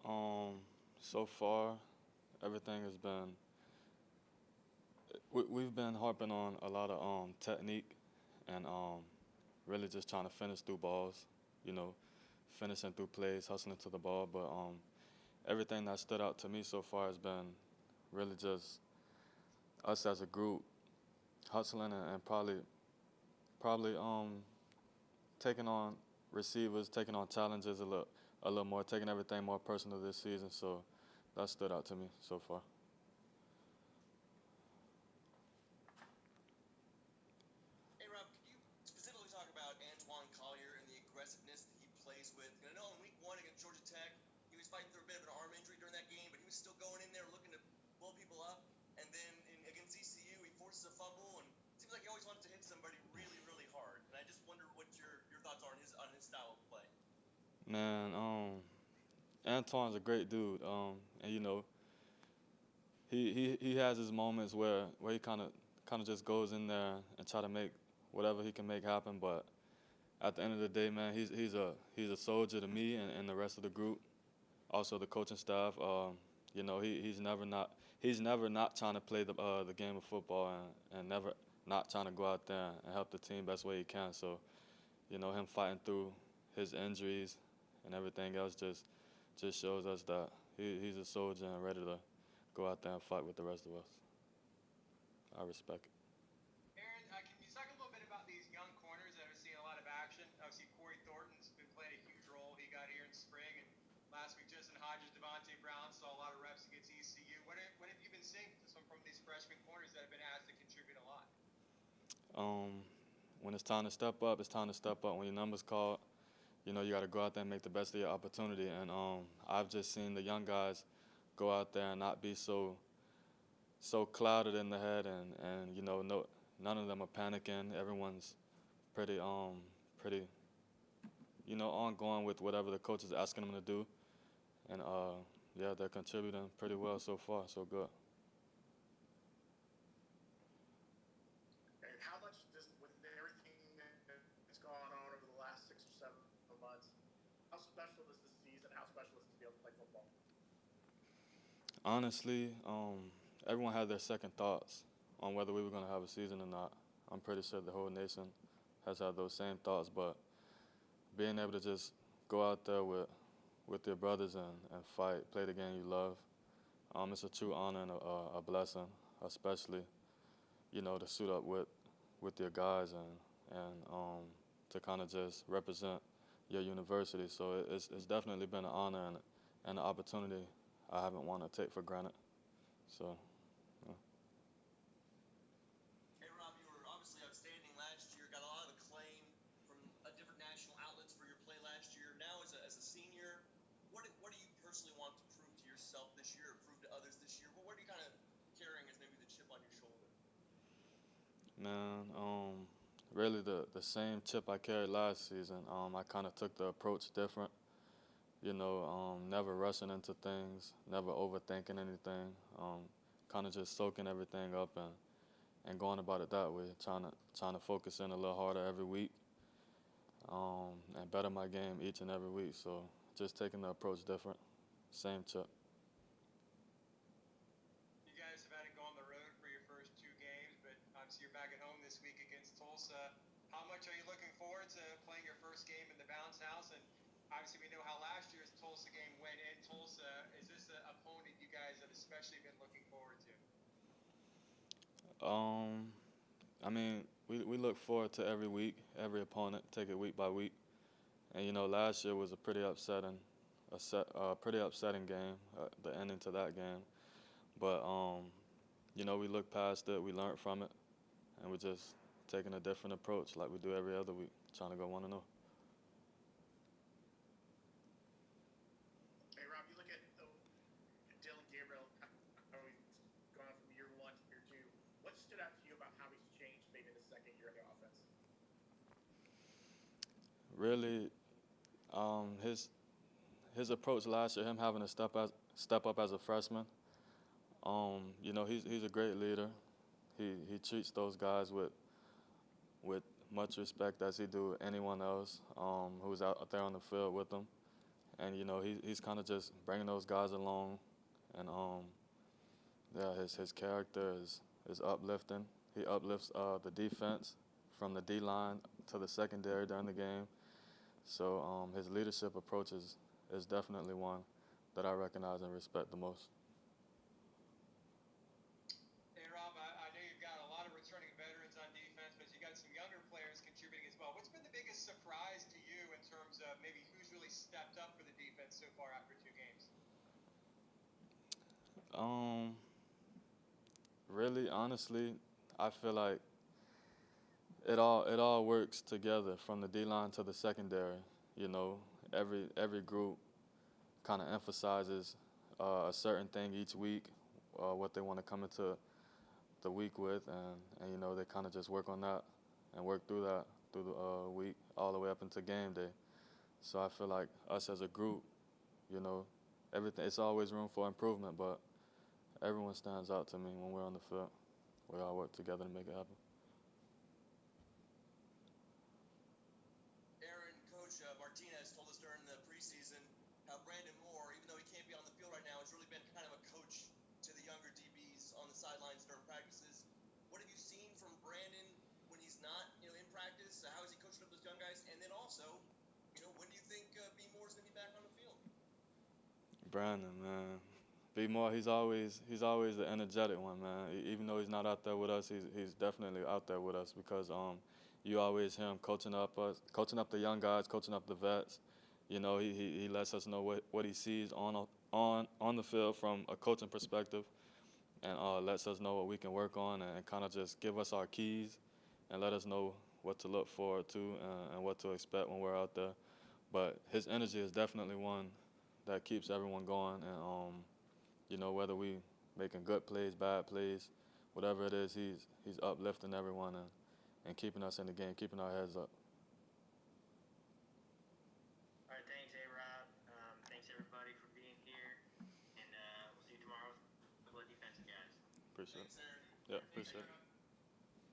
So far, everything has been. We've been harping on a lot of technique and really just trying to finish through balls. You know, finishing through plays, hustling to the ball. But everything that stood out to me so far has been really just us as a group hustling and probably taking on receivers, taking on challenges a little more, taking everything more personal this season. So that stood out to me so far. Hey, Rob, could you specifically talk about Antoine Collier and the aggressiveness that he plays with? I know in week one against Georgia Tech, he was fighting through a bit of an arm injury during that game, but he was still going in there looking to blow people up. And then against ECU, he forces a fumble, and it seems like he always wants to hit somebody really, really hard. And I just wonder what your thoughts are on his style of play. Man, Antoine's a great dude. And he has his moments where he kind of just goes in there and try to make whatever he can make happen. But at the end of the day, man, he's a soldier to me and the rest of the group, also the coaching staff. He's never not trying to play the game of football and never not trying to go out there and help the team best way he can. So him fighting through his injuries and everything else just shows us that he's a soldier and ready to go out there and fight with the rest of us. I respect it. Aaron, can you talk a little bit about these young corners that are seeing a lot of action? Obviously, Corey Thornton's been playing a huge role. He got here in spring, and last week, Justin Hodges, Devontae Brown saw a lot of reps against ECU. What have you been seeing from these freshman corners that have been asked to contribute a lot? Um, when it's time to step up, it's time to step up. When your number's called, you got to go out there and make the best of your opportunity. And I've just seen the young guys go out there and not be so clouded in the head, and no, none of them are panicking. Everyone's pretty ongoing with whatever the coach is asking them to do, and yeah, they're contributing pretty well so far. So good. And how much does, with everything that's gone on over the last 6 or 7 months, how special is this season? How special is it to be able to play football? Honestly, everyone had their second thoughts on whether we were going to have a season or not. I'm pretty sure the whole nation has had those same thoughts, but being able to just go out there with your brothers and fight, play the game you love, it's a true honor and a blessing, especially to suit up with your guys and to kind of just represent your university. So it's definitely been an honor and an opportunity I haven't wanted to take for granted. So. Hey, Rob, you were obviously outstanding last year. Got a lot of acclaim from different national outlets for your play last year. Now, as a senior, what do you personally want to prove to yourself this year, or prove to others this year? What are you kind of carrying as maybe the chip on your shoulder? Man, really the same chip I carried last season. I kind of took the approach different. Never rushing into things, never overthinking anything. Kind of just soaking everything up and going about it that way. Trying to focus in a little harder every week, and better my game each and every week. So just taking the approach different. Same chip. You guys have had to go on the road for your first two games, but obviously you're back at home this week against Tulsa. How much are you looking forward to playing your first game in the bounce house? And obviously we know how last year's Tulsa game went in Tulsa. Is this an opponent you guys have especially been looking forward to? I mean, we look forward to every week, every opponent, take it week by week. And last year was a pretty upsetting game, the ending to that game. But we look past it, we learned from it, and we're just taking a different approach like we do every other week, trying to go 1-0. Hey, Rob, you look at Dylan Gabriel, how he's gone from year one to year two. What stood out to you about how he's changed maybe in the second year of the offense? Really, his approach last year, him having to step up as a freshman. He's a great leader. He treats those guys with much respect as he do anyone else who's out there on the field with him. and he's kind of just bringing those guys along, and yeah, his character is uplifting. He uplifts the defense from the D line to the secondary during the game. So his leadership approach is definitely one that I recognize and respect the most. Hey, Rob, I know you've got a lot of returning veterans on defense, but you got some younger players contributing as well. What's been the biggest surprise to you in terms of maybe who's really stepped up for the defense so far after 2 games? Really, honestly, I feel like it all works together from the D line to the secondary. You know, every group kind of emphasizes a certain thing each week, what they want to come into the week with, and they kind of just work on that and work through that through the week all the way up into game day. So I feel like us as a group, everything, it's always room for improvement, but everyone stands out to me when we're on the field. We all work together to make it happen. Aaron, Coach Martinez told us during the preseason how Brandon Moore, even though he can't be on the field right now, has really been kind of a coach to the younger DBs on the sidelines during practices. What have you seen from Brandon when he's not, in practice? How is he coaching up those young guys? And then also, when do you think B. Moore's going to be back on the field? Brandon, man. B. Moore, he's always the energetic one, man. Even though he's not out there with us, he's definitely out there with us because you always hear him coaching up the young guys, coaching up the vets. He lets us know what he sees on the field from a coaching perspective, and lets us know what we can work on, and kind of just give us our keys and let us know what to look forward to and what to expect when we're out there. But his energy is definitely one that keeps everyone going, and whether we making good plays, bad plays, whatever it is, he's uplifting everyone and keeping us in the game, keeping our heads up. All right, thanks, A-Rob. Thanks, everybody, for being here. And we'll see you tomorrow with the defensive guys. Appreciate it. Thanks, Aaron. Yeah, appreciate it.